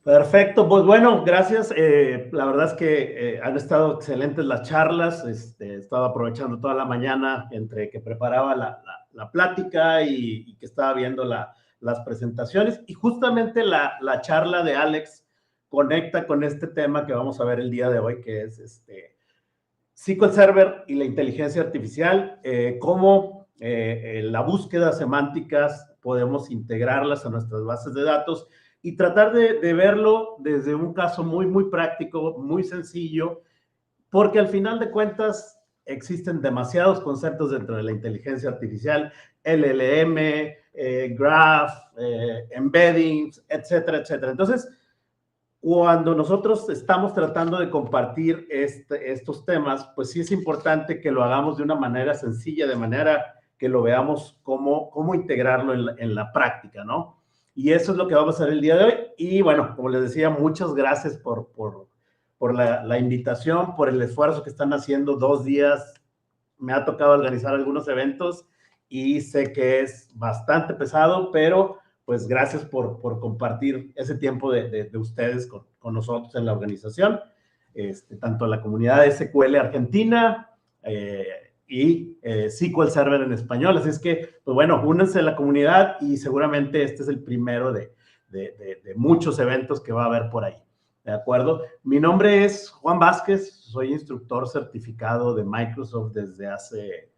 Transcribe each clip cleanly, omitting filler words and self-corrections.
Perfecto, pues bueno, gracias. La verdad es que han estado excelentes las charlas. He estado aprovechando toda la mañana entre que preparaba la plática y que estaba viendo las presentaciones. Y justamente la charla de Alex conecta con este tema que vamos a ver el día de hoy, que es SQL Server y la inteligencia artificial, cómo la búsqueda semánticas podemos integrarlas a nuestras bases de datos y tratar de verlo desde un caso muy práctico, muy sencillo, porque al final de cuentas existen demasiados conceptos dentro de la inteligencia artificial, LLM, graph, embeddings, etcétera, etcétera. Entonces, cuando nosotros estamos tratando de compartir estos temas, pues sí es importante que lo hagamos de una manera sencilla, de manera que lo veamos cómo integrarlo en la práctica, ¿no? Y eso es lo que vamos a hacer el día de hoy. Y bueno, como les decía, muchas gracias por la invitación, por el esfuerzo que están haciendo 2 días. Me ha tocado organizar algunos eventos y sé que es bastante pesado, pero pues gracias por compartir ese tiempo de ustedes con nosotros en la organización, tanto la comunidad de SQL Argentina y SQL Server en español. Así es que, pues bueno, únanse a la comunidad y seguramente este es el primero de muchos eventos que va a haber por ahí. ¿De acuerdo? Mi nombre es Juan Vázquez, soy instructor certificado de Microsoft desde hace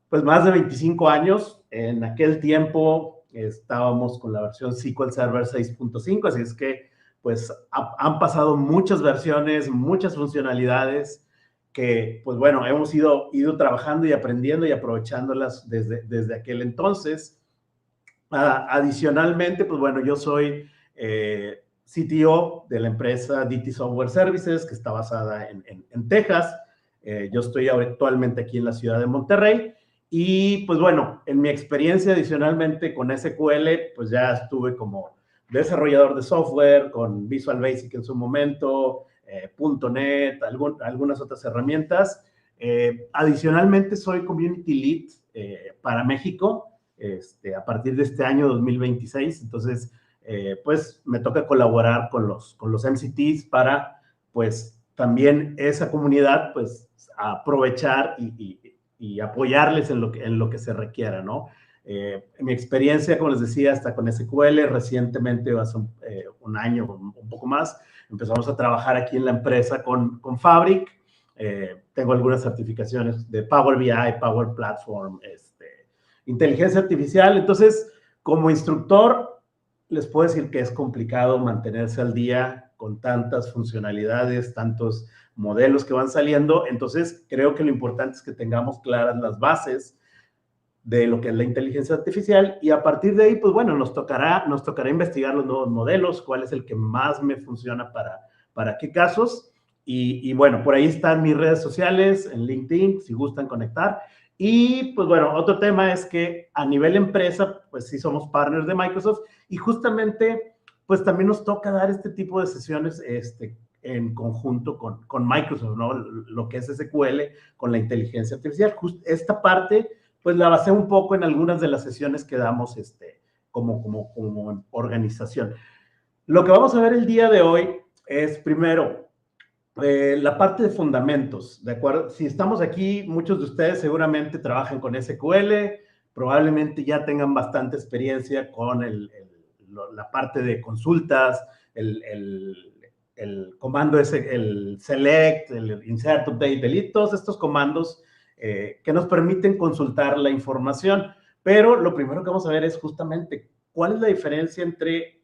pues más de 25 años. En aquel tiempo estábamos con la versión SQL Server 6.5, así es que pues han pasado muchas versiones, muchas funcionalidades que pues bueno, hemos ido trabajando y aprendiendo y aprovechándolas desde aquel entonces. Adicionalmente, pues bueno, yo soy CTO de la empresa DT Software Services, que está basada en Texas. Yo estoy actualmente aquí en la ciudad de Monterrey. Y pues bueno, en mi experiencia adicionalmente con SQL, pues ya estuve como desarrollador de software, con Visual Basic en su momento, .NET, algunas otras herramientas. Adicionalmente, soy Community Lead para México a partir de este año 2026. Entonces, pues me toca colaborar con los MCTs para, pues, también esa comunidad, pues, aprovechar y apoyarles en lo que se requiera, ¿no? Mi experiencia, como les decía, hasta con SQL, recientemente, hace un año, un poco más, empezamos a trabajar aquí en la empresa con Fabric. Tengo algunas certificaciones de Power BI, Power Platform, inteligencia artificial. Entonces, como instructor, les puedo decir que es complicado mantenerse al día con tantas funcionalidades, tantos modelos que van saliendo. Entonces, creo que lo importante es que tengamos claras las bases de lo que es la inteligencia artificial y a partir de ahí, pues bueno, nos tocará investigar los nuevos modelos, cuál es el que más me funciona para qué casos. Y bueno, por ahí están mis redes sociales, en LinkedIn, si gustan conectar. Y pues bueno, otro tema es que a nivel empresa, pues sí somos partners de Microsoft y justamente, pues también nos toca dar este tipo de sesiones en conjunto con Microsoft, ¿no? Lo que es SQL con la inteligencia artificial. Esta parte, pues la basé un poco en algunas de las sesiones que damos como organización. Lo que vamos a ver el día de hoy es primero la parte de fundamentos, ¿de acuerdo? Si estamos aquí, muchos de ustedes seguramente trabajan con SQL, probablemente ya tengan bastante experiencia con la parte de consultas, el comando ese, el select, el insert, update, delete, todos estos comandos que nos permiten consultar la información. Pero lo primero que vamos a ver es justamente cuál es la diferencia entre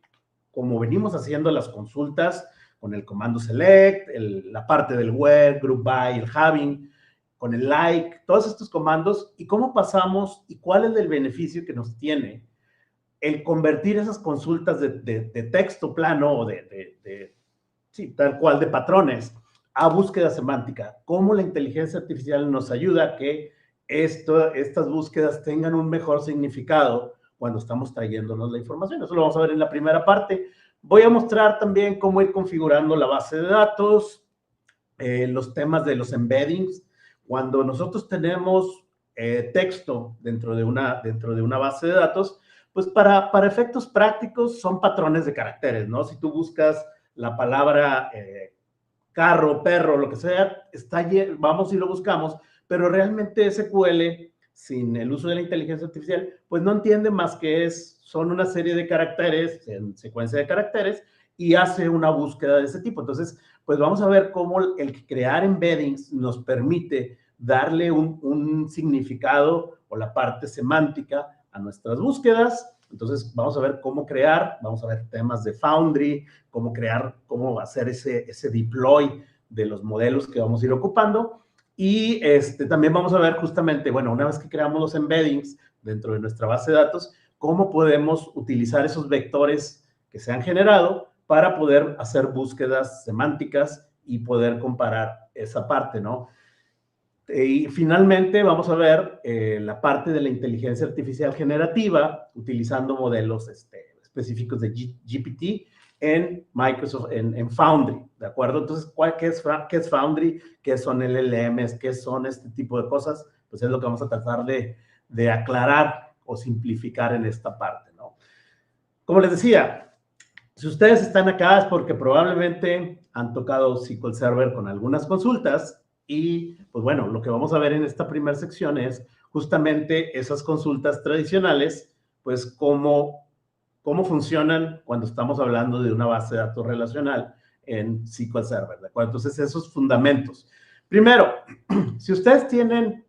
cómo venimos haciendo las consultas con el comando select, la parte del where, group by, el having, con el like, todos estos comandos y cómo pasamos y cuál es el beneficio que nos tiene el convertir esas consultas de texto plano o sí, tal cual de patrones a búsqueda semántica. Cómo la inteligencia artificial nos ayuda a que estas búsquedas tengan un mejor significado cuando estamos trayéndonos la información. Eso lo vamos a ver en la primera parte. Voy a mostrar también cómo ir configurando la base de datos, los temas de los embeddings. Cuando nosotros tenemos texto dentro de una base de datos, Pues para efectos prácticos son patrones de caracteres, ¿no? Si tú buscas la palabra carro, perro, lo que sea, vamos y lo buscamos, pero realmente SQL, sin el uso de la inteligencia artificial, pues no entiende más que son una serie de caracteres, en secuencia de caracteres, y hace una búsqueda de ese tipo. Entonces, pues vamos a ver cómo el crear embeddings nos permite darle un significado o la parte semántica a nuestras búsquedas. Entonces, vamos a ver cómo crear, vamos a ver temas de Foundry, cómo crear, cómo hacer ese deploy de los modelos que vamos a ir ocupando. Y también vamos a ver justamente, bueno, una vez que creamos los embeddings dentro de nuestra base de datos, cómo podemos utilizar esos vectores que se han generado para poder hacer búsquedas semánticas y poder comparar esa parte, ¿no? Y finalmente vamos a ver la parte de la inteligencia artificial generativa utilizando modelos específicos de GPT en Microsoft, en Foundry, ¿de acuerdo? Entonces, ¿qué es Foundry? ¿Qué son LLMs? ¿Qué son este tipo de cosas? Pues es lo que vamos a tratar de aclarar o simplificar en esta parte, ¿no? Como les decía, si ustedes están acá es porque probablemente han tocado SQL Server con algunas consultas y, pues bueno, lo que vamos a ver en esta primera sección es justamente esas consultas tradicionales, pues cómo funcionan cuando estamos hablando de una base de datos relacional en SQL Server, ¿de acuerdo? Entonces, esos fundamentos. Primero, si ustedes tienen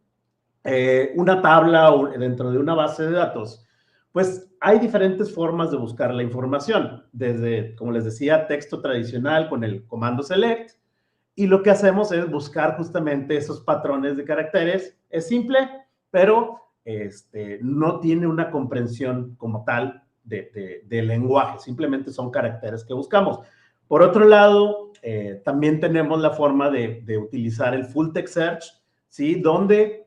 una tabla dentro de una base de datos, pues hay diferentes formas de buscar la información, desde, como les decía, texto tradicional con el comando select, y lo que hacemos es buscar justamente esos patrones de caracteres. Es simple, pero no tiene una comprensión como tal de lenguaje, simplemente son caracteres que buscamos. Por otro lado, también tenemos la forma de utilizar el full text search, ¿sí? Donde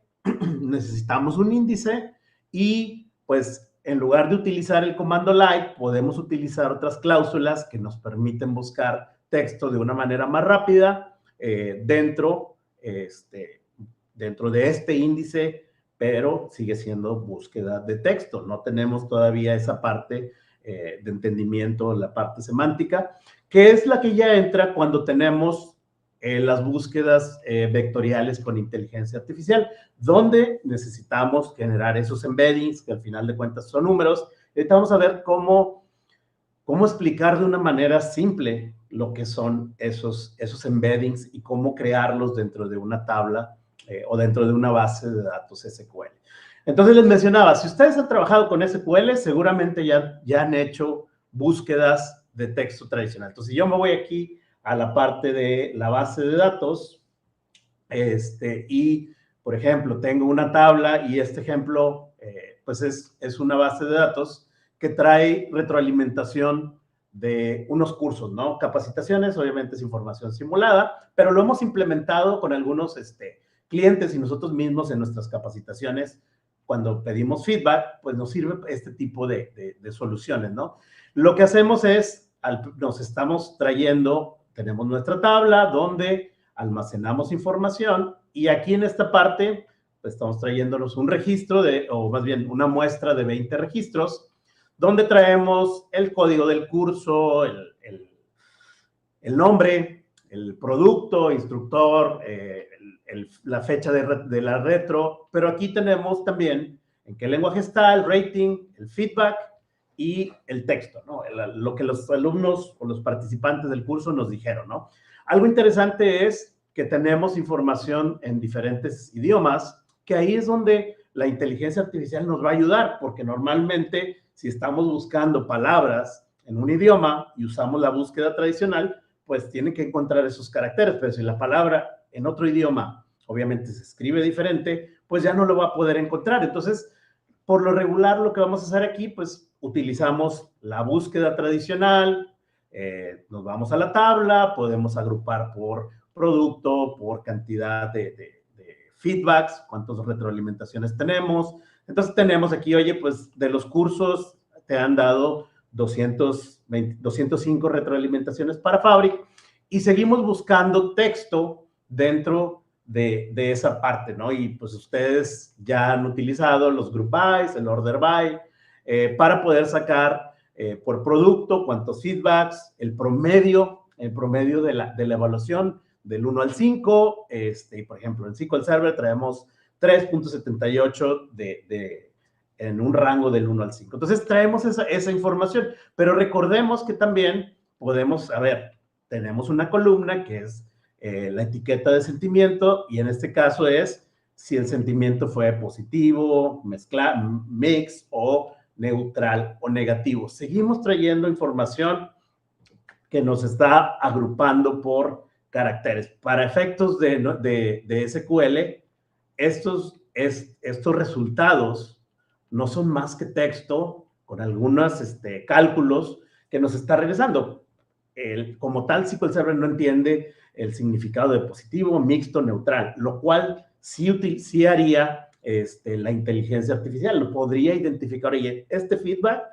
necesitamos un índice y pues en lugar de utilizar el comando like, podemos utilizar otras cláusulas que nos permiten buscar texto de una manera más rápida dentro de este índice, pero sigue siendo búsqueda de texto. No tenemos todavía esa parte de entendimiento, la parte semántica, que es la que ya entra cuando tenemos las búsquedas vectoriales con inteligencia artificial, donde necesitamos generar esos embeddings, que al final de cuentas son números. Ahorita vamos a ver cómo explicar de una manera simple lo que son esos embeddings y cómo crearlos dentro de una tabla o dentro de una base de datos SQL. Entonces les mencionaba, si ustedes han trabajado con SQL, seguramente ya han hecho búsquedas de texto tradicional. Entonces, si yo me voy aquí a la parte de la base de datos, y, por ejemplo, tengo una tabla y este ejemplo, pues es una base de datos que trae retroalimentación de unos cursos, ¿no? Capacitaciones, obviamente es información simulada, pero lo hemos implementado con algunos clientes y nosotros mismos en nuestras capacitaciones. Cuando pedimos feedback, pues nos sirve este tipo de soluciones, ¿no? Lo que hacemos es, nos estamos trayendo, tenemos nuestra tabla donde almacenamos información y aquí en esta parte, pues estamos trayéndonos un registro o más bien una muestra de 20 registros, donde traemos el código del curso, el nombre, el producto, instructor, la fecha de la retro, pero aquí tenemos también en qué lenguaje está, el rating, el feedback y el texto, ¿no? Lo que los alumnos o los participantes del curso nos dijeron, ¿no? Algo interesante es que tenemos información en diferentes idiomas, que ahí es donde la inteligencia artificial nos va a ayudar, porque normalmente si estamos buscando palabras en un idioma y usamos la búsqueda tradicional, pues tiene que encontrar esos caracteres, pero si la palabra en otro idioma obviamente se escribe diferente, pues ya no lo va a poder encontrar. Entonces, por lo regular, lo que vamos a hacer aquí, pues utilizamos la búsqueda tradicional, nos vamos a la tabla, podemos agrupar por producto, por cantidad de feedbacks, cuántas retroalimentaciones tenemos. Entonces tenemos aquí, oye, pues de los cursos te han dado 205 retroalimentaciones para Fabric y seguimos buscando texto dentro de esa parte, ¿no? Y pues ustedes ya han utilizado los group bys, el order by, para poder sacar por producto cuántos feedbacks, el promedio de la evaluación del 1 al 5, por ejemplo, en SQL Server traemos 3.78 en un rango del 1 al 5. Entonces traemos esa información, pero recordemos que también podemos, tenemos una columna que es la etiqueta de sentimiento, y en este caso es si el sentimiento fue positivo, mix o neutral o negativo. Seguimos trayendo información que nos está agrupando por caracteres. Para efectos de SQL, estos resultados no son más que texto con algunos cálculos que nos está regresando. Como tal, SQL Server no entiende el significado de positivo, mixto, neutral, lo cual sí haría la inteligencia artificial. Lo podría identificar, oye, este feedback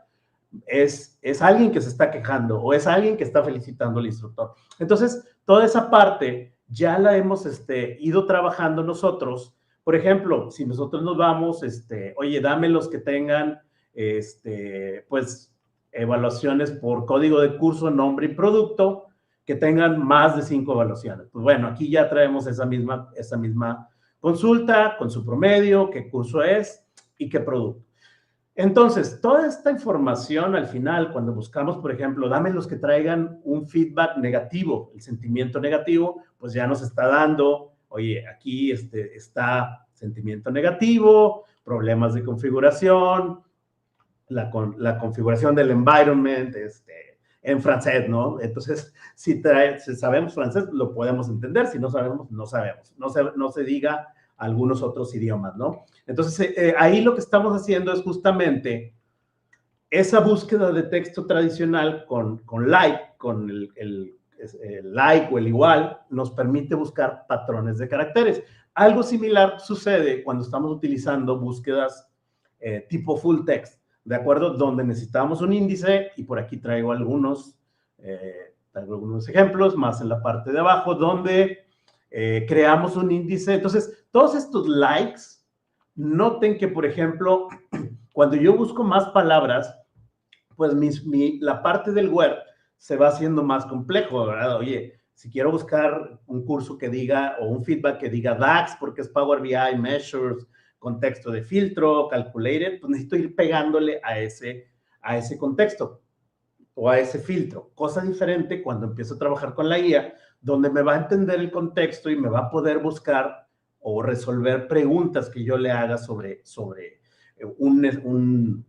es alguien que se está quejando o es alguien que está felicitando al instructor. Entonces, toda esa parte ya la hemos ido trabajando nosotros. Por ejemplo, si nosotros nos vamos, oye, dame los que tengan, pues, evaluaciones por código de curso, nombre y producto, que tengan más de 5 evaluaciones. Pues bueno, aquí ya traemos esa misma consulta con su promedio, qué curso es y qué producto. Entonces, toda esta información al final, cuando buscamos, por ejemplo, dame los que traigan un feedback negativo, el sentimiento negativo, pues ya nos está dando, oye, aquí está sentimiento negativo, problemas de configuración, la configuración del environment, en francés, ¿no? Entonces, si sabemos francés, lo podemos entender, si no sabemos, no sabemos. No se diga algunos otros idiomas, ¿no? Entonces, ahí lo que estamos haciendo es justamente esa búsqueda de texto tradicional con like, con el like o el igual, nos permite buscar patrones de caracteres. Algo similar sucede cuando estamos utilizando búsquedas tipo full text, ¿de acuerdo? Donde necesitamos un índice, y por aquí traigo algunos ejemplos, más en la parte de abajo, donde creamos un índice. Entonces, todos estos likes, noten que, por ejemplo, cuando yo busco más palabras, pues la parte del web se va haciendo más complejo, ¿verdad? Oye, si quiero buscar un curso que diga, o un feedback que diga DAX, porque es Power BI, Measures, contexto de filtro, Calculated, pues necesito ir pegándole a ese contexto o a ese filtro. Cosa diferente cuando empiezo a trabajar con la IA, donde me va a entender el contexto y me va a poder buscar o resolver preguntas que yo le haga sobre una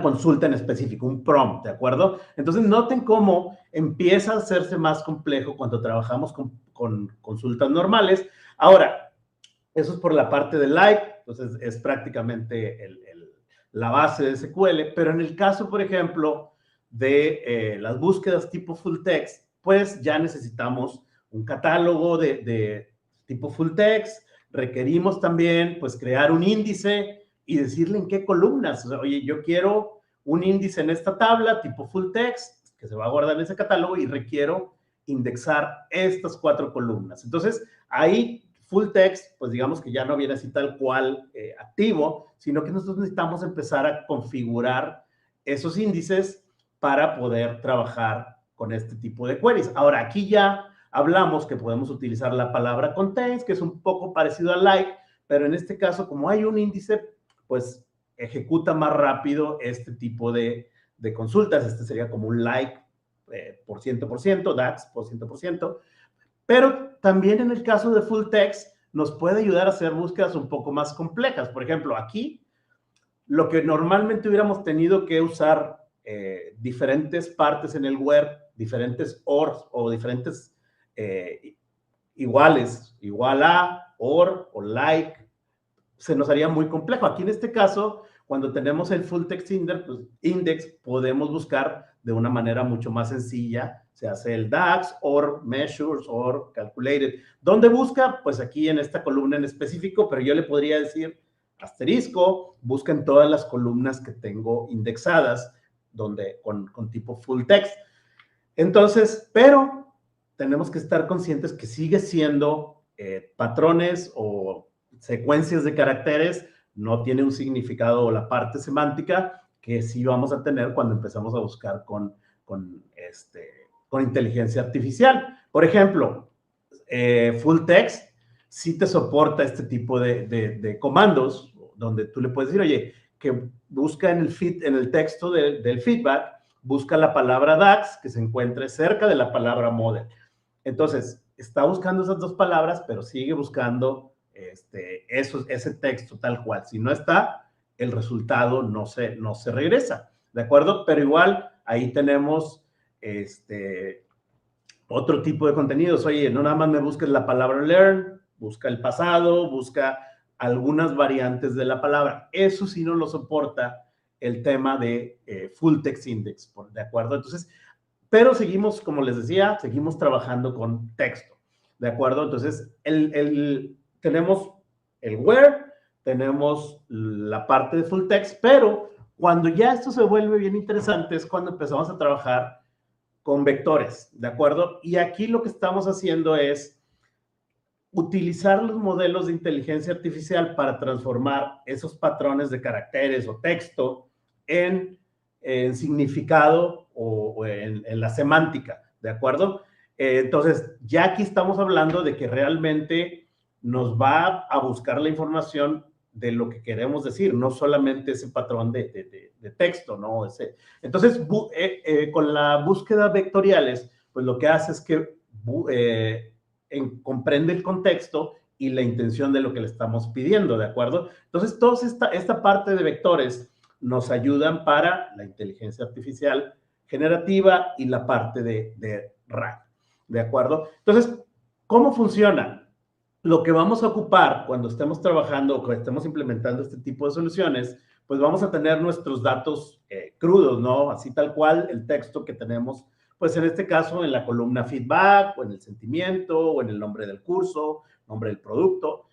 consulta en específico, un prompt, ¿de acuerdo? Entonces, noten cómo empieza a hacerse más complejo cuando trabajamos con consultas normales. Ahora, eso es por la parte del like, entonces es prácticamente la base de SQL, pero en el caso, por ejemplo, de las búsquedas tipo full text, pues ya necesitamos un catálogo de tipo full text, requerimos también, pues, crear un índice y decirle en qué columnas. O sea, oye, yo quiero un índice en esta tabla tipo full text, que se va a guardar en ese catálogo, y requiero indexar estas 4 columnas. Entonces, ahí full text, pues digamos que ya no viene así tal cual activo, sino que nosotros necesitamos empezar a configurar esos índices para poder trabajar con este tipo de queries. Ahora, aquí ya hablamos que podemos utilizar la palabra contains, que es un poco parecido a like, pero en este caso, como hay un índice, pues ejecuta más rápido este tipo de consultas. Este sería como un like por 100%, DAX por 100%, pero también en el caso de full text nos puede ayudar a hacer búsquedas un poco más complejas. Por ejemplo, aquí, lo que normalmente hubiéramos tenido que usar diferentes partes en el web, diferentes ORs o diferentes iguales, igual a, or o like, se nos haría muy complejo. Aquí en este caso, cuando tenemos el full text index, podemos buscar de una manera mucho más sencilla. Se hace el DAX, or measures, or calculated. ¿Dónde busca? Pues aquí en esta columna en específico, pero yo le podría decir asterisco, busca en todas las columnas que tengo indexadas, donde con tipo full text. Entonces, pero tenemos que estar conscientes que sigue siendo patrones o secuencias de caracteres no tiene un significado o la parte semántica que sí vamos a tener cuando empezamos a buscar con inteligencia artificial. Por ejemplo, full text sí te soporta este tipo de comandos donde tú le puedes decir, oye, que busca en el texto del feedback, busca la palabra DAX que se encuentre cerca de la palabra model. Entonces, está buscando esas dos palabras, pero sigue buscando ese texto tal cual. Si no está, el resultado no se regresa, ¿de acuerdo? Pero igual, ahí tenemos otro tipo de contenidos. Oye, no nada más me busques la palabra learn, busca el pasado, busca algunas variantes de la palabra. Eso sí no lo soporta el tema de full text index, ¿de acuerdo? Entonces, pero seguimos, como les decía, seguimos trabajando con texto, ¿de acuerdo? Entonces, tenemos el where, tenemos la parte de full text, pero cuando ya esto se vuelve bien interesante es cuando empezamos a trabajar con vectores, ¿de acuerdo? Y aquí lo que estamos haciendo es utilizar los modelos de inteligencia artificial para transformar esos patrones de caracteres o texto en significado o en la semántica, ¿de acuerdo? Entonces, ya aquí estamos hablando de que realmente nos va a buscar la información de lo que queremos decir, no solamente ese patrón de texto, ¿no? Entonces, con la búsqueda vectoriales, pues lo que hace es que comprende el contexto y la intención de lo que le estamos pidiendo, ¿de acuerdo? Entonces, toda esta parte de vectores nos ayudan para la inteligencia artificial generativa y la parte de RAG, ¿de acuerdo? Entonces, ¿cómo funciona? Lo que vamos a ocupar cuando estemos trabajando o cuando estemos implementando este tipo de soluciones, pues vamos a tener nuestros datos crudos, ¿no? Así tal cual el texto que tenemos, pues en este caso en la columna feedback o en el sentimiento o en el nombre del curso, nombre del producto.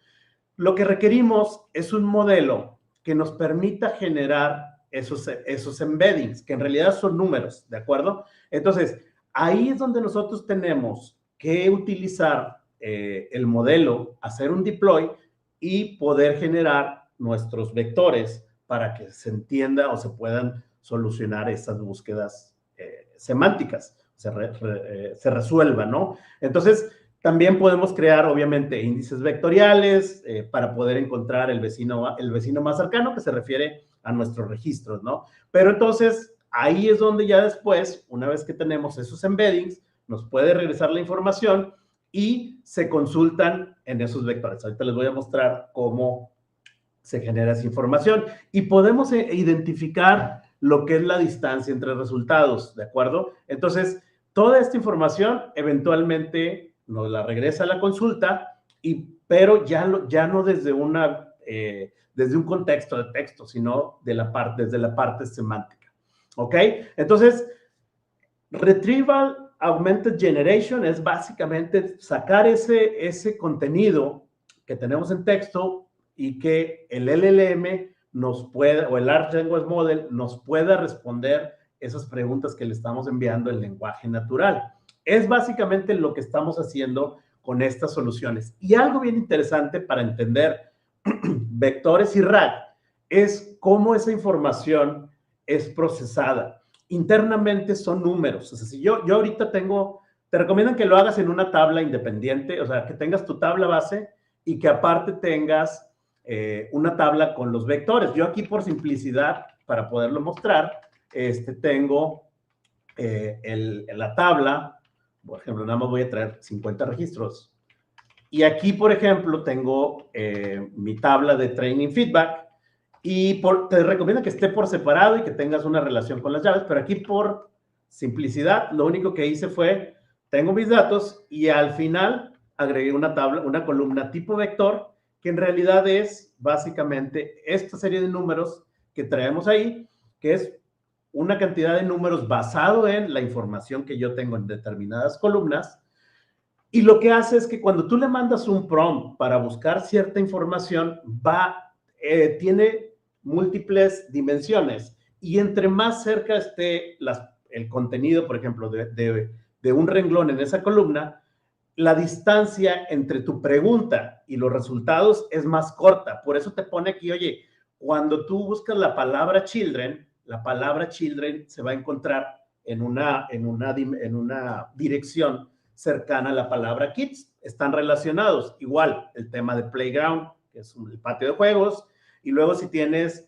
Lo que requerimos es un modelo que nos permita generar esos embeddings, que en realidad son números, ¿de acuerdo? Entonces, ahí es donde nosotros tenemos que utilizar el modelo, hacer un deploy y poder generar nuestros vectores para que se se puedan solucionar esas búsquedas semánticas, se resuelvan, ¿no? Entonces, también podemos crear, obviamente, índices vectoriales para poder encontrar el vecino más cercano, que se refiere a nuestros registros, ¿no? Pero entonces, ahí es donde ya después, una vez que tenemos esos embeddings, nos puede regresar la información y se consultan en esos vectores. Ahorita les voy a mostrar cómo se genera esa información y podemos identificar lo que es la distancia entre resultados, ¿de acuerdo? Entonces, toda esta información eventualmente nos la regresa a la consulta, pero ya no desde desde un contexto de texto, sino desde la parte semántica, ¿ok? Entonces, Retrieval Augmented Generation es básicamente sacar ese contenido que tenemos en texto y que el LLM o el Large Language Model nos pueda responder esas preguntas que le estamos enviando en lenguaje natural. Es básicamente lo que estamos haciendo con estas soluciones. Y algo bien interesante para entender vectores y RAG es cómo esa información es procesada. Internamente son números. O sea, si yo ahorita te recomiendan que lo hagas en una tabla independiente, o sea, que tengas tu tabla base y que aparte tengas una tabla con los vectores. Yo aquí por simplicidad, para poderlo mostrar, tengo la tabla, por ejemplo, nada más voy a traer 50 registros. Y aquí, por ejemplo, tengo mi tabla de training feedback y te recomiendo que esté por separado y que tengas una relación con las llaves, pero aquí por simplicidad, lo único que hice fue, tengo mis datos y al final agregué una columna tipo vector, que en realidad es básicamente esta serie de números que traemos ahí, que es una cantidad de números basado en la información que yo tengo en determinadas columnas. Y lo que hace es que cuando tú le mandas un prompt para buscar cierta información, tiene múltiples dimensiones y entre más cerca esté el contenido, por ejemplo, de un renglón en esa columna, la distancia entre tu pregunta y los resultados es más corta. Por eso te pone aquí, oye, cuando tú buscas la palabra children se va a encontrar en una dirección cercana a la palabra kids. Están relacionados. Igual, el tema de playground, que es el patio de juegos, y luego si tienes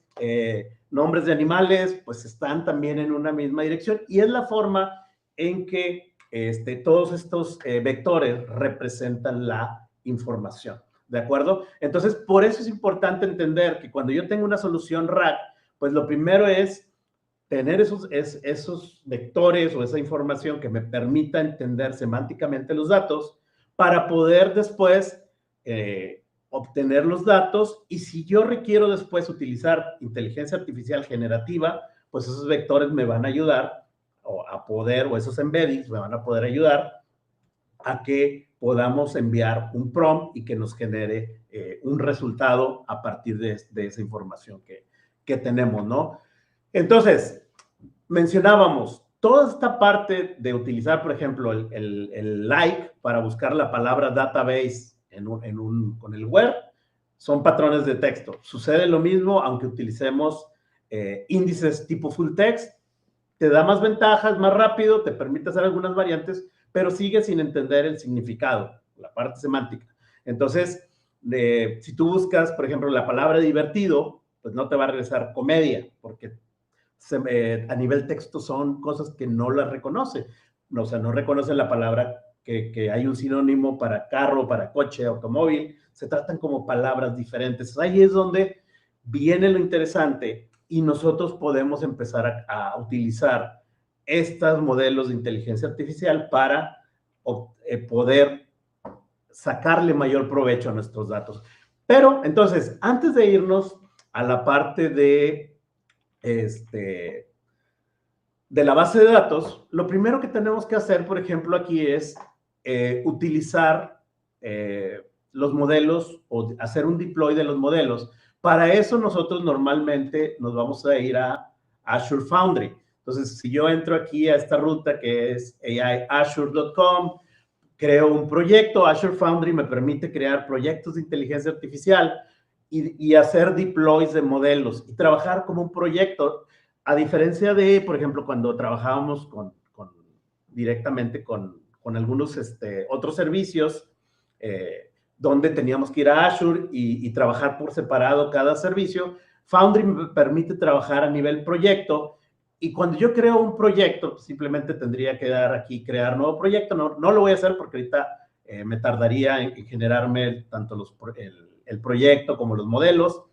nombres de animales, pues están también en una misma dirección, y es la forma en que todos estos vectores representan la información. ¿De acuerdo? Entonces, por eso es importante entender que cuando yo tengo una solución RAG, pues lo primero es tener esos vectores o esa información que me permita entender semánticamente los datos para poder después obtener los datos, y si yo requiero después utilizar inteligencia artificial generativa, pues esos vectores me van a ayudar o esos embeddings me van a poder ayudar a que podamos enviar un prompt y que nos genere un resultado a partir de esa información que tenemos, ¿no? Entonces, mencionábamos toda esta parte de utilizar, por ejemplo, el like para buscar la palabra database con el where, son patrones de texto. Sucede lo mismo aunque utilicemos índices tipo full text, te da más ventajas, más rápido, te permite hacer algunas variantes, pero sigue sin entender el significado, la parte semántica. Entonces, si tú buscas, por ejemplo, la palabra divertido, pues no te va a regresar comedia, porque a nivel texto son cosas que no las reconoce. O sea, no reconoce la palabra que hay un sinónimo para carro, para coche, automóvil. Se tratan como palabras diferentes. Ahí es donde viene lo interesante y nosotros podemos empezar a utilizar estos modelos de inteligencia artificial para poder sacarle mayor provecho a nuestros datos. Pero entonces, antes de irnos a la parte de la base de datos, lo primero que tenemos que hacer, por ejemplo, aquí es utilizar los modelos o hacer un deploy de los modelos. Para eso nosotros normalmente nos vamos a ir a Azure Foundry. Entonces, si yo entro aquí a esta ruta que es aiazure.com, creo un proyecto. Azure Foundry me permite crear proyectos de inteligencia artificial y hacer deploys de modelos y trabajar como un proyecto, a diferencia de, por ejemplo, cuando trabajábamos directamente con algunos otros servicios, donde teníamos que ir a Azure y trabajar por separado cada servicio. Foundry me permite trabajar a nivel proyecto, y cuando yo creo un proyecto, simplemente tendría que dar aquí, crear nuevo proyecto. No lo voy a hacer porque ahorita me tardaría en generarme tanto el proyecto como los modelos.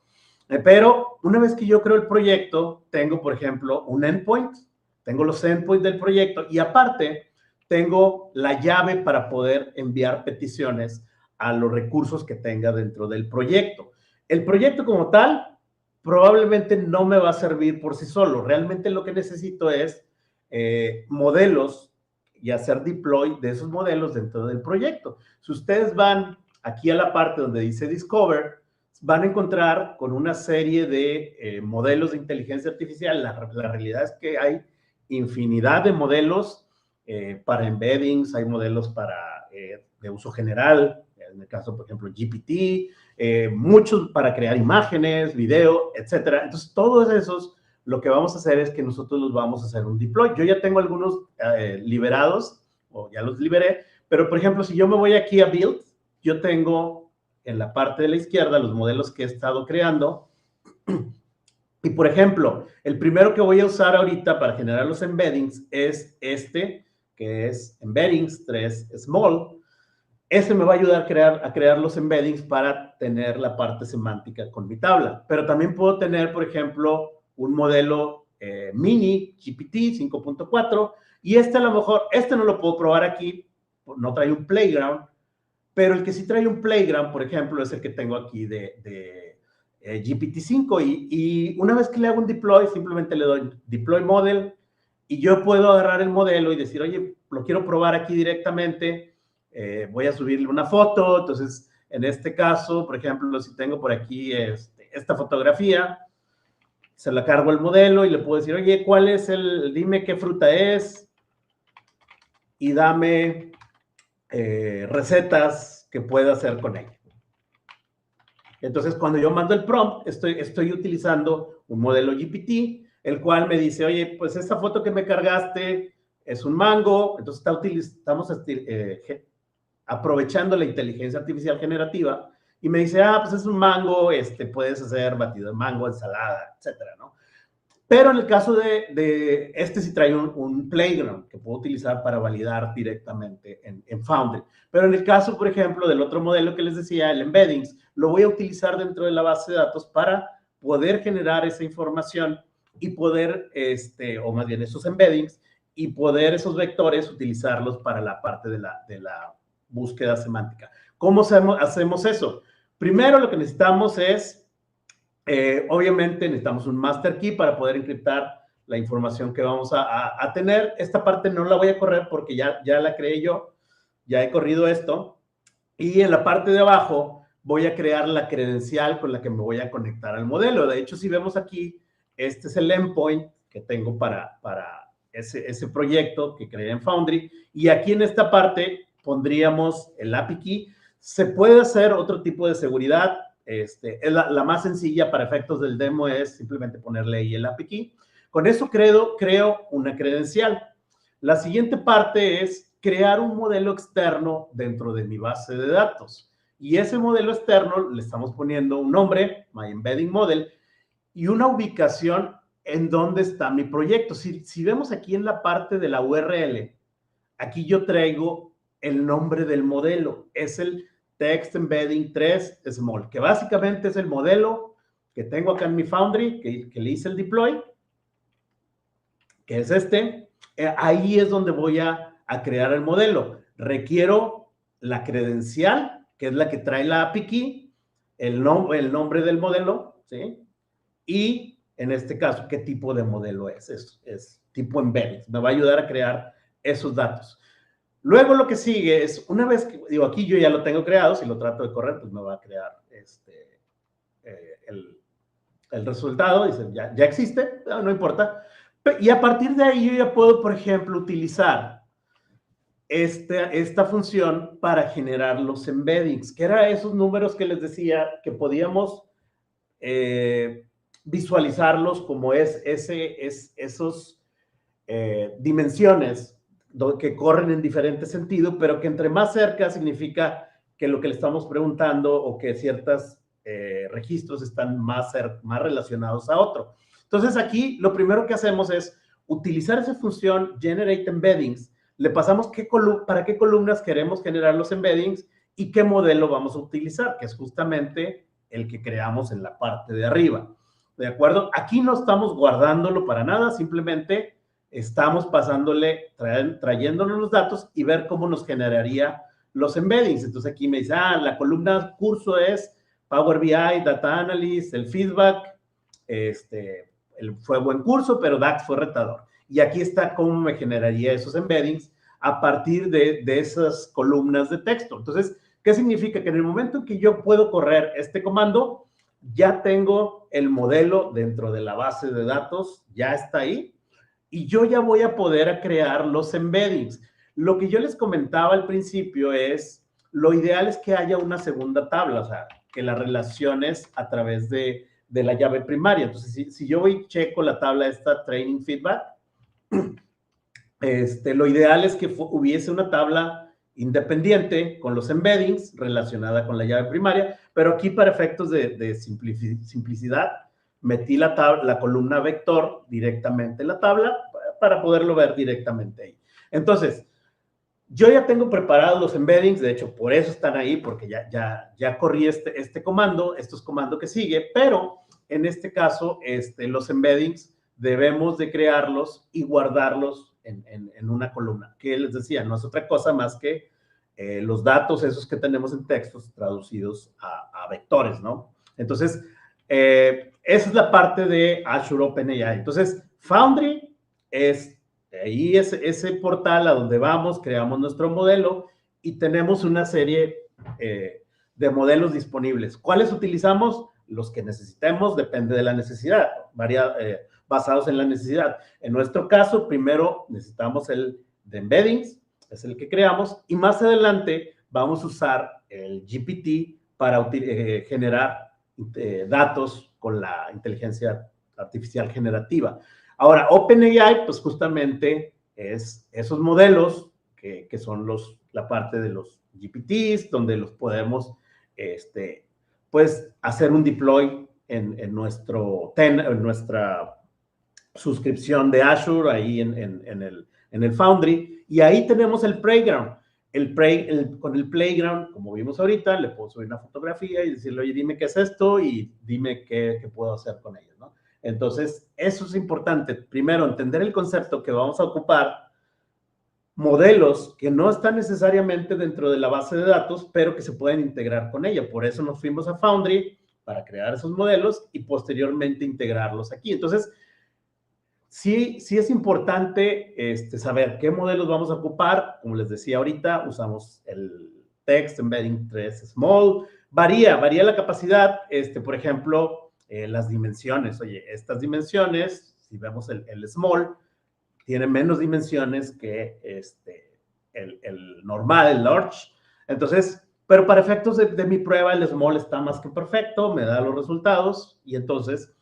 Pero una vez que yo creo el proyecto, tengo, por ejemplo, un endpoint, tengo los endpoints del proyecto, y aparte tengo la llave para poder enviar peticiones a los recursos que tenga dentro del proyecto. El proyecto como tal probablemente no me va a servir por sí solo. Realmente lo que necesito es modelos y hacer deploy de esos modelos dentro del proyecto. Si ustedes van aquí a la parte donde dice Discover, van a encontrar con una serie de modelos de inteligencia artificial. La realidad es que hay infinidad de modelos para embeddings, hay modelos de uso general, en el caso, por ejemplo, GPT, muchos para crear imágenes, video, etcétera. Entonces, todos esos, lo que vamos a hacer es que nosotros los vamos a hacer un deploy. Yo ya tengo algunos liberados, o ya los liberé, pero, por ejemplo, si yo me voy aquí a Build, yo tengo en la parte de la izquierda los modelos que he estado creando. Y, por ejemplo, el primero que voy a usar ahorita para generar los embeddings es que es Embeddings 3 Small. Ese me va a ayudar a crear los embeddings para tener la parte semántica con mi tabla. Pero también puedo tener, por ejemplo, un modelo mini GPT 5.4, y a lo mejor, no lo puedo probar aquí, no trae un playground, pero el que sí trae un playground, por ejemplo, es el que tengo aquí de GPT-5, y una vez que le hago un deploy, simplemente le doy deploy model, y yo puedo agarrar el modelo y decir, oye, lo quiero probar aquí directamente, voy a subirle una foto. Entonces, en este caso, por ejemplo, si tengo por aquí esta fotografía, se la cargo al modelo y le puedo decir, oye, dime qué fruta es y dame recetas que pueda hacer con ella. Entonces, cuando yo mando el prompt, estoy utilizando un modelo GPT, el cual me dice, oye, pues esta foto que me cargaste es un mango, entonces estamos aprovechando la inteligencia artificial generativa y me dice, pues es un mango, puedes hacer batido de mango, ensalada, etcétera, ¿no? Pero en el caso de este sí trae un playground que puedo utilizar para validar directamente en Foundry. Pero en el caso, por ejemplo, del otro modelo que les decía, el embeddings, lo voy a utilizar dentro de la base de datos para poder generar esa información y poder, o más bien esos embeddings, y poder esos vectores utilizarlos para la parte de la búsqueda semántica. ¿Cómo hacemos eso? Primero lo que necesitamos es obviamente necesitamos un master key para poder encriptar la información que vamos a tener. Esta parte no la voy a correr porque ya la creé yo, ya he corrido esto. Y en la parte de abajo voy a crear la credencial con la que me voy a conectar al modelo. De hecho, si vemos aquí, este es el endpoint que tengo para ese proyecto que creé en Foundry. Y aquí en esta parte pondríamos el API key. Se puede hacer otro tipo de seguridad. Es la más sencilla para efectos del demo es simplemente ponerle ahí el API key. Con eso creo una credencial. La siguiente parte es crear un modelo externo dentro de mi base de datos. Y ese modelo externo le estamos poniendo un nombre, My Embedding Model, y una ubicación en donde está mi proyecto. Si vemos aquí en la parte de la URL, aquí yo traigo el nombre del modelo. Es el Text Embedding 3 Small, que básicamente es el modelo que tengo acá en mi Foundry, que le hice el deploy, que es este. Ahí es donde voy a crear el modelo. Requiero la credencial, que es la que trae la API key, el nombre del modelo, ¿sí? Y en este caso, ¿qué tipo de modelo es? Es tipo embedding. Me va a ayudar a crear esos datos. Luego lo que sigue es, una vez que, digo, aquí yo ya lo tengo creado, si lo trato de correr, pues me va a crear el resultado, dice, ya existe, no importa. Y a partir de ahí yo ya puedo, por ejemplo, utilizar esta función para generar los embeddings, que eran esos números que les decía que podíamos visualizarlos como esos dimensiones que corren en diferentes sentidos, pero que entre más cerca significa que lo que le estamos preguntando o que ciertos registros están más relacionados a otro. Entonces aquí lo primero que hacemos es utilizar esa función Generate Embeddings, le pasamos para qué columnas queremos generar los embeddings y qué modelo vamos a utilizar, que es justamente el que creamos en la parte de arriba. ¿De acuerdo? Aquí no estamos guardándolo para nada, simplemente estamos pasándole, trayéndonos los datos y ver cómo nos generaría los embeddings. Entonces aquí me dice, la columna curso es Power BI, Data Analyst, el feedback, fue buen curso, pero DAX fue retador. Y aquí está cómo me generaría esos embeddings a partir de esas columnas de texto. Entonces, ¿qué significa? Que en el momento en que yo puedo correr este comando, ya tengo el modelo dentro de la base de datos, ya está ahí, y yo ya voy a poder crear los embeddings. Lo que yo les comentaba al principio es, lo ideal es que haya una segunda tabla, o sea, que las relaciones a través de la llave primaria. Entonces, si yo voy y checo la tabla esta, Training Feedback, lo ideal es que hubiese una tabla independiente con los embeddings relacionada con la llave primaria, pero aquí para efectos de simplicidad, metí la columna vector directamente en la tabla para poderlo ver directamente ahí. Entonces, yo ya tengo preparados los embeddings, de hecho, por eso están ahí, porque ya corrí este comando, estos comandos que sigue, pero en este caso, los embeddings debemos de crearlos y guardarlos en una columna, que les decía, no es otra cosa más que los datos esos que tenemos en textos traducidos a vectores, ¿no? Entonces, esa es la parte de Azure OpenAI. Entonces, Foundry es ahí ese portal a donde vamos, creamos nuestro modelo y tenemos una serie de modelos disponibles. ¿Cuáles utilizamos? Los que necesitemos, depende de la necesidad, basados en la necesidad. En nuestro caso, primero necesitamos el de embeddings, es el que creamos, y más adelante vamos a usar el GPT para generar datos con la inteligencia artificial generativa. Ahora, OpenAI, pues justamente es esos modelos que son la parte de los GPTs, donde los podemos, pues, hacer un deploy en nuestra suscripción de Azure, ahí en el Foundry, y ahí tenemos el Playground. Con el Playground, como vimos ahorita, le puedo subir una fotografía y decirle, oye, dime qué es esto y dime qué puedo hacer con ello, ¿no? Entonces, eso es importante. Primero, entender el concepto que vamos a ocupar, modelos que no están necesariamente dentro de la base de datos, pero que se pueden integrar con ella. Por eso nos fuimos a Foundry para crear esos modelos y posteriormente integrarlos aquí. Entonces, sí es importante saber qué modelos vamos a ocupar. Como les decía ahorita, usamos el Text Embedding 3 Small. Varía la capacidad, por ejemplo, las dimensiones. Oye, estas dimensiones, si vemos el Small, tiene menos dimensiones que el normal, el large. Entonces, pero para efectos de mi prueba, el Small está más que perfecto, me da los resultados y entonces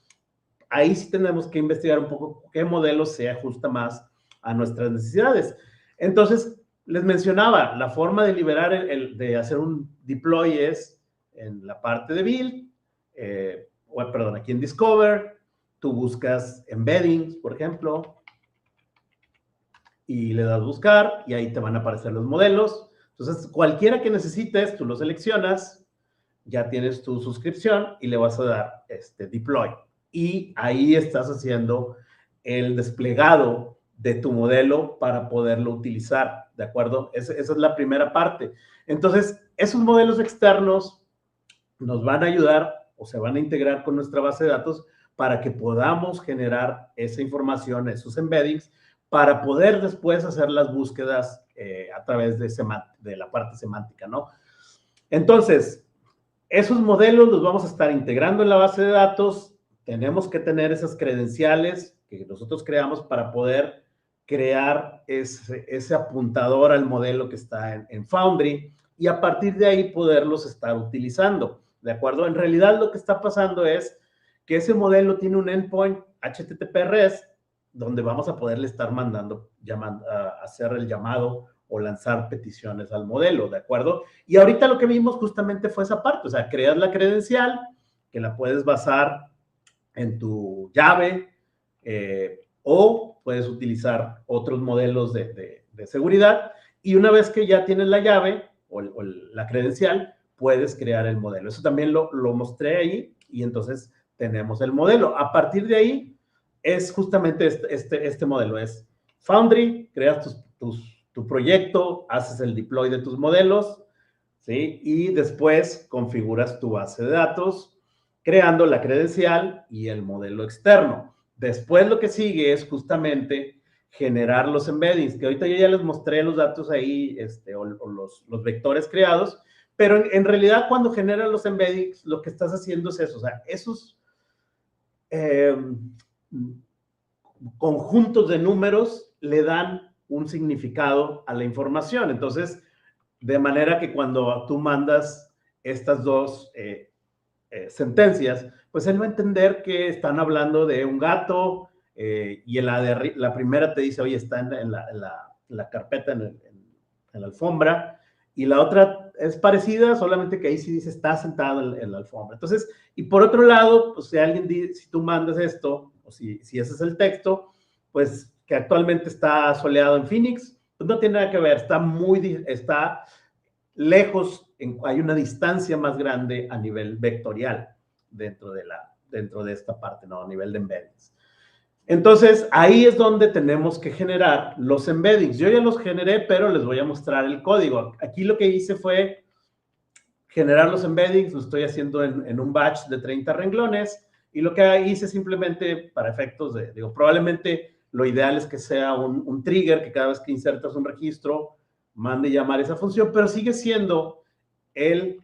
ahí sí tenemos que investigar un poco qué modelo se ajusta más a nuestras necesidades. Entonces, les mencionaba, la forma de liberar, de hacer un deploy es en la parte de build, aquí en Discover, tú buscas embeddings, por ejemplo, y le das buscar y ahí te van a aparecer los modelos. Entonces, cualquiera que necesites, tú lo seleccionas, ya tienes tu suscripción y le vas a dar deploy. Y ahí estás haciendo el desplegado de tu modelo para poderlo utilizar, ¿de acuerdo? Esa es la primera parte. Entonces, esos modelos externos nos van a ayudar o se van a integrar con nuestra base de datos para que podamos generar esa información, esos embeddings, para poder después hacer las búsquedas a través de la parte semántica, ¿no? Entonces, esos modelos los vamos a estar integrando en la base de datos. Tenemos que tener esas credenciales que nosotros creamos para poder crear ese apuntador al modelo que está en Foundry y a partir de ahí poderlos estar utilizando, ¿de acuerdo? En realidad lo que está pasando es que ese modelo tiene un endpoint HTTP/REST donde vamos a poderle estar hacer el llamado o lanzar peticiones al modelo, ¿de acuerdo? Y ahorita lo que vimos justamente fue esa parte, o sea, creas la credencial que la puedes basar en tu llave o puedes utilizar otros modelos de seguridad y una vez que ya tienes la llave o la credencial, puedes crear el modelo. Eso también lo mostré ahí y entonces tenemos el modelo. A partir de ahí es justamente este modelo, es Foundry, creas tu proyecto, haces el deploy de tus modelos, ¿sí? Y después configuras tu base de datos, creando la credencial y el modelo externo. Después lo que sigue es justamente generar los embeddings, que ahorita yo ya les mostré los datos ahí, o los vectores creados, pero en realidad cuando generas los embeddings, lo que estás haciendo es eso, o sea, esos conjuntos de números le dan un significado a la información. Entonces, de manera que cuando tú mandas estas dos sentencias, pues él va a entender que están hablando de un gato y la primera te dice, oye, está en la carpeta, en la alfombra, y la otra es parecida, solamente que ahí sí dice, está sentado en la alfombra. Entonces, y por otro lado, pues si tú mandas esto, o si ese es el texto, pues que actualmente está soleado en Phoenix, pues no tiene nada que ver, está lejos, hay una distancia más grande a nivel vectorial dentro de esta parte, ¿no? A nivel de embeddings. Entonces, ahí es donde tenemos que generar los embeddings. Yo ya los generé, pero les voy a mostrar el código. Aquí lo que hice fue generar los embeddings, lo estoy haciendo en un batch de 30 renglones, y lo que hice simplemente para efectos probablemente lo ideal es que sea un trigger, que cada vez que insertas un registro, mande llamar esa función, pero sigue siendo el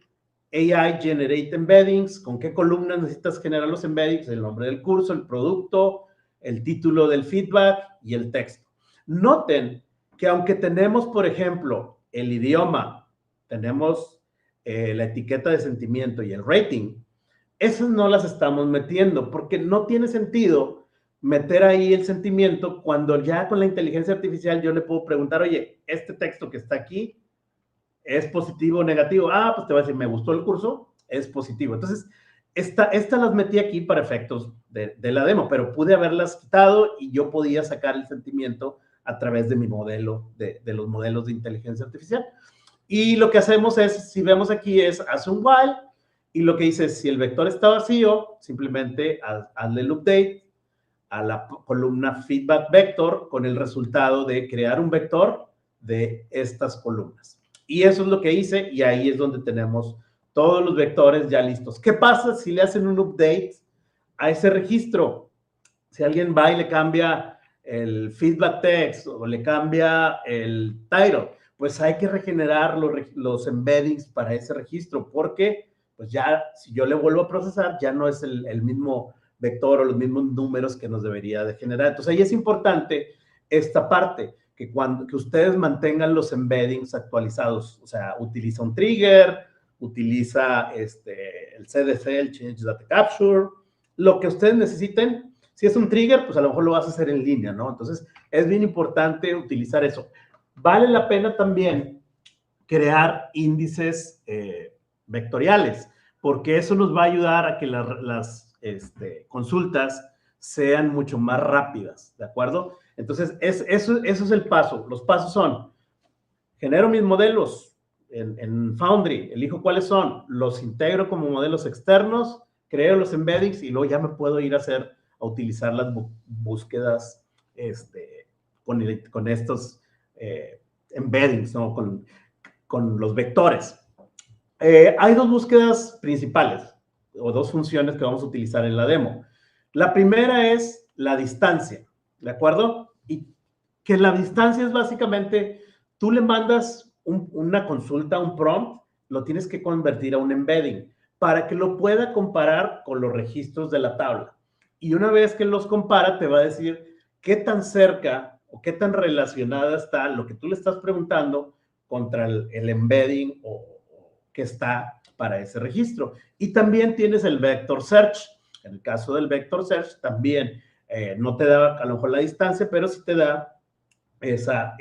AI Generate Embeddings, con qué columnas necesitas generar los embeddings, el nombre del curso, el producto, el título del feedback y el texto. Noten que aunque tenemos, por ejemplo, el idioma, tenemos la etiqueta de sentimiento y el rating, esas no las estamos metiendo porque no tiene sentido meter ahí el sentimiento cuando ya con la inteligencia artificial yo le puedo preguntar, oye, este texto que está aquí, ¿es positivo o negativo? Ah, pues te va a decir, me gustó el curso, es positivo. Entonces, esta las metí aquí para efectos de la demo, pero pude haberlas quitado y yo podía sacar el sentimiento a través de mi modelo, de los modelos de inteligencia artificial. Y lo que hacemos es, si vemos aquí, es hace un while, y lo que dice es, si el vector está vacío, simplemente hazle el update a la columna feedback vector con el resultado de crear un vector de estas columnas. Y eso es lo que hice y ahí es donde tenemos todos los vectores ya listos. ¿Qué pasa si le hacen un update a ese registro? Si alguien va y le cambia el feedback text o le cambia el title, pues hay que regenerar los embeddings para ese registro porque pues ya si yo le vuelvo a procesar ya no es el mismo vector o los mismos números que nos debería de generar. Entonces ahí es importante esta parte, que ustedes mantengan los embeddings actualizados, o sea, utiliza un trigger, utiliza el CDC, el Change Data Capture, lo que ustedes necesiten. Si es un trigger, pues a lo mejor lo vas a hacer en línea, ¿no? Entonces es bien importante utilizar eso. Vale la pena también crear índices vectoriales, porque eso nos va a ayudar a que las consultas sean mucho más rápidas, ¿de acuerdo? Entonces, eso es el paso. Los pasos son, genero mis modelos en Foundry, elijo cuáles son, los integro como modelos externos, creo los embeddings y luego ya me puedo ir a utilizar las búsquedas con estos embeddings, ¿no? Con los vectores. Hay dos búsquedas principales o dos funciones que vamos a utilizar en la demo. La primera es la distancia, ¿de acuerdo? Y que la distancia es básicamente, tú le mandas una consulta, un prompt, lo tienes que convertir a un embedding para que lo pueda comparar con los registros de la tabla. Y una vez que los compara, te va a decir qué tan cerca o qué tan relacionada está lo que tú le estás preguntando contra el embedding que está para ese registro. Y también tienes el vector search. En el caso del vector search también no te da a lo mejor la distancia, pero sí te da esa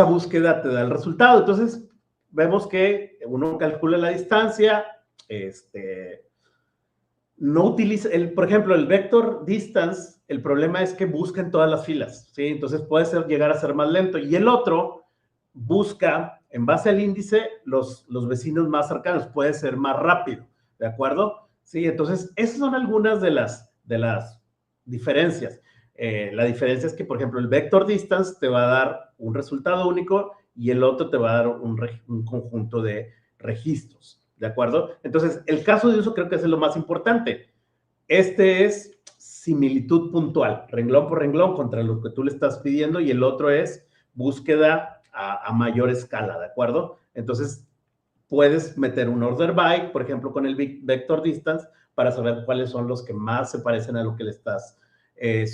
búsqueda, te da el resultado. Entonces, vemos que uno calcula la distancia, no utiliza, por ejemplo, el vector distance, el problema es que busca en todas las filas, ¿sí? Entonces puede llegar a ser más lento. Y el otro busca, en base al índice, los vecinos más cercanos, puede ser más rápido, ¿de acuerdo? Sí, entonces, esas son algunas de las diferencias. La diferencia es que, por ejemplo, el vector distance te va a dar un resultado único y el otro te va a dar un conjunto de registros. ¿De acuerdo? Entonces, el caso de uso creo que es lo más importante. Este es similitud puntual, renglón por renglón contra lo que tú le estás pidiendo y el otro es búsqueda a mayor escala, ¿de acuerdo? Entonces, puedes meter un order by, por ejemplo, con el vector distance para saber cuáles son los que más se parecen a lo que le estás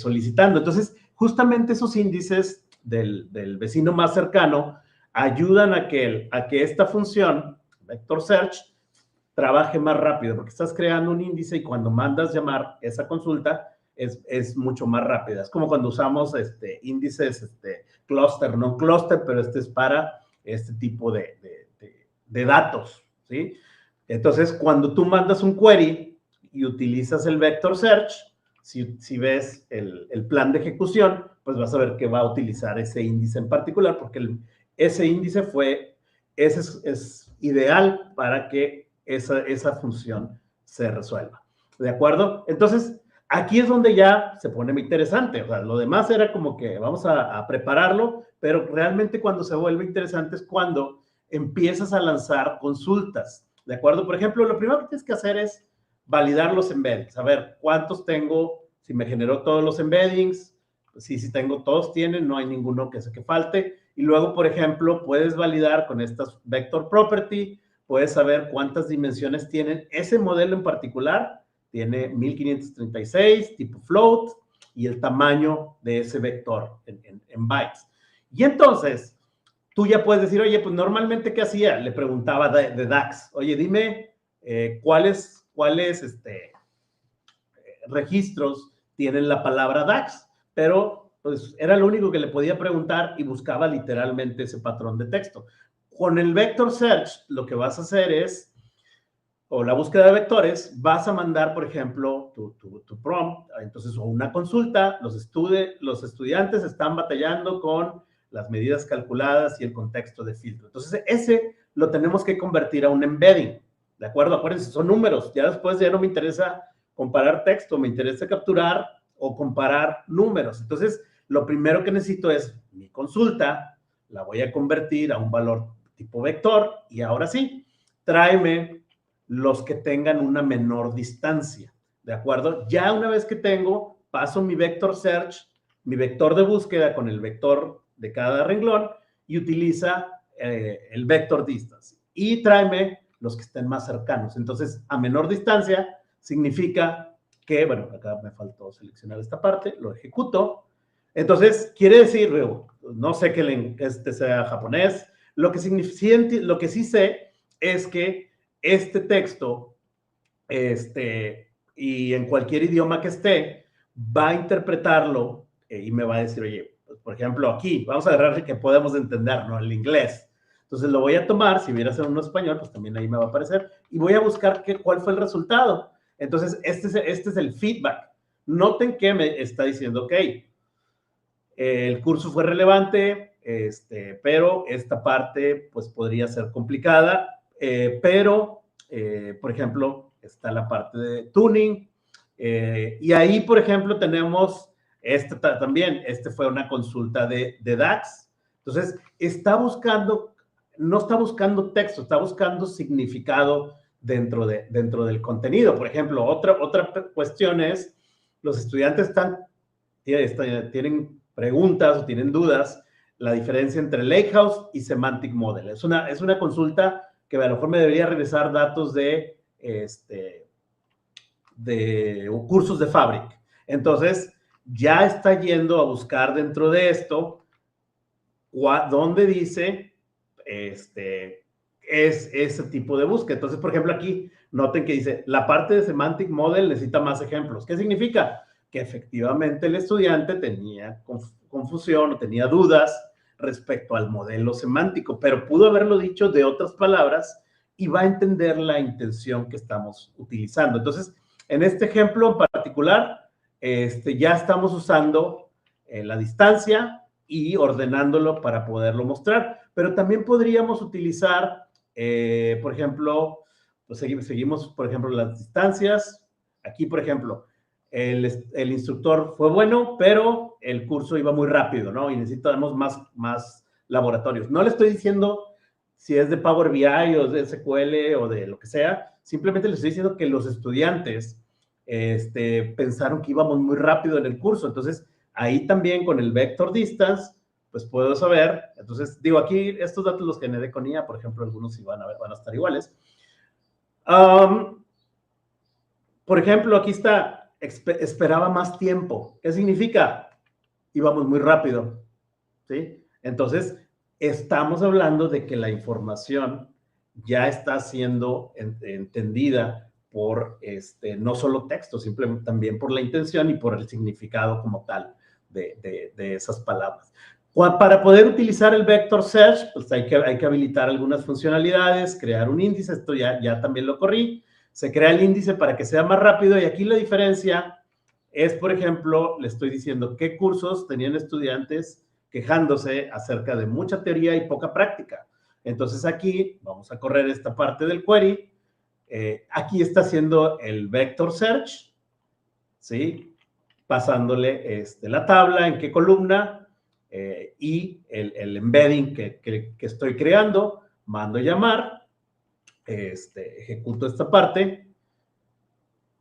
solicitando. Entonces, justamente esos índices del vecino más cercano ayudan a que esta función, vector search, trabaje más rápido, porque estás creando un índice y cuando mandas llamar esa consulta es mucho más rápida. Es como cuando usamos índices cluster, no cluster, pero es para este tipo de datos, ¿sí? Entonces, cuando tú mandas un query y utilizas el vector search, si ves el plan de ejecución, pues vas a ver que va a utilizar ese índice en particular, porque ese índice es ideal para que esa función se resuelva. ¿De acuerdo? Entonces, aquí es donde ya se pone muy interesante. O sea, lo demás era como que vamos a prepararlo, pero realmente cuando se vuelve interesante es cuando empiezas a lanzar consultas. ¿De acuerdo? Por ejemplo, lo primero que tienes que hacer es validar los embeddings. A ver, ¿cuántos tengo? Si me generó todos los embeddings. Si tengo todos tienen, no hay ninguno que falte. Y luego, por ejemplo, puedes validar con estas vector property, puedes saber cuántas dimensiones tienen. Ese modelo en particular tiene 1536, tipo float, y el tamaño de ese vector en bytes. Y entonces, tú ya puedes decir, oye, pues normalmente, ¿qué hacía? Le preguntaba de DAX, oye, dime cuáles registros tienen la palabra DAX, pero pues era lo único que le podía preguntar y buscaba literalmente ese patrón de texto. Con el vector search, lo que vas a hacer es, o la búsqueda de vectores, vas a mandar, por ejemplo, tu prompt, entonces, o una consulta, los estudiantes están batallando con las medidas calculadas y el contexto de filtro. Entonces, ese lo tenemos que convertir a un embedding, ¿de acuerdo? Acuérdense, son números, ya después ya no me interesa comparar texto, me interesa capturar o comparar números. Entonces, lo primero que necesito es mi consulta, la voy a convertir a un valor tipo vector y ahora sí, tráeme los que tengan una menor distancia, ¿de acuerdo? Ya una vez que tengo, paso mi vector search, mi vector de búsqueda con el vector de cada renglón y utiliza el vector distance. Y tráeme los que estén más cercanos. Entonces, a menor distancia significa que, bueno, acá me faltó seleccionar esta parte, lo ejecuto. Entonces, quiere decir, no sé que este sea japonés, lo que sí sé es que este texto, y en cualquier idioma que esté, va a interpretarlo y me va a decir, oye, pues, por ejemplo, aquí, vamos a agarrar que podemos entender, ¿no? El inglés. Entonces lo voy a tomar, si hubiera sido uno español, pues también ahí me va a aparecer, y voy a buscar cuál fue el resultado. Entonces, este es el feedback. Noten que me está diciendo, ok, el curso fue relevante, pero esta parte pues podría ser complicada, pero, por ejemplo, está la parte de tuning, y ahí, por ejemplo, tenemos también, fue una consulta de DAX, entonces no está buscando texto, está buscando significado dentro del contenido. Por ejemplo, otra cuestión es, los estudiantes tienen preguntas o tienen dudas, la diferencia entre Lakehouse y Semantic Model. Es una consulta que a lo mejor me debería regresar datos de cursos de Fabric. Entonces, ya está yendo a buscar dentro de esto dónde dice es ese tipo de búsqueda. Entonces, por ejemplo, aquí noten que dice, la parte de Semantic Model necesita más ejemplos. ¿Qué significa? Que efectivamente el estudiante tenía confusión o tenía dudas respecto al modelo semántico, pero pudo haberlo dicho de otras palabras y va a entender la intención que estamos utilizando. Entonces, en este ejemplo en particular, ya estamos usando la distancia y ordenándolo para poderlo mostrar, pero también podríamos utilizar, por ejemplo, pues seguimos, por ejemplo, las distancias. Aquí, por ejemplo, el instructor fue bueno, pero el curso iba muy rápido, ¿no? Y necesitamos más laboratorios. No le estoy diciendo si es de Power BI o de SQL o de lo que sea, simplemente les estoy diciendo que los estudiantes pensaron que íbamos muy rápido en el curso. Entonces, ahí también con el vector distance, pues puedo saber. Entonces, digo, aquí estos datos los generé con IA, por ejemplo, algunos sí van a estar iguales. Por ejemplo, aquí está, esperaba más tiempo. ¿Qué significa? Íbamos muy rápido, ¿sí? Entonces, estamos hablando de que la información ya está siendo entendida por no solo texto, simplemente también por la intención y por el significado como tal de esas palabras. Para poder utilizar el vector search, pues hay que habilitar algunas funcionalidades, crear un índice, esto ya también lo corrí, se crea el índice para que sea más rápido y aquí la diferencia es, por ejemplo, le estoy diciendo qué cursos tenían estudiantes quejándose acerca de mucha teoría y poca práctica. Entonces aquí vamos a correr esta parte del query. Aquí está haciendo el vector search, ¿sí? Pasándole la tabla, en qué columna, y el embedding que estoy creando, mando llamar, ejecuto esta parte,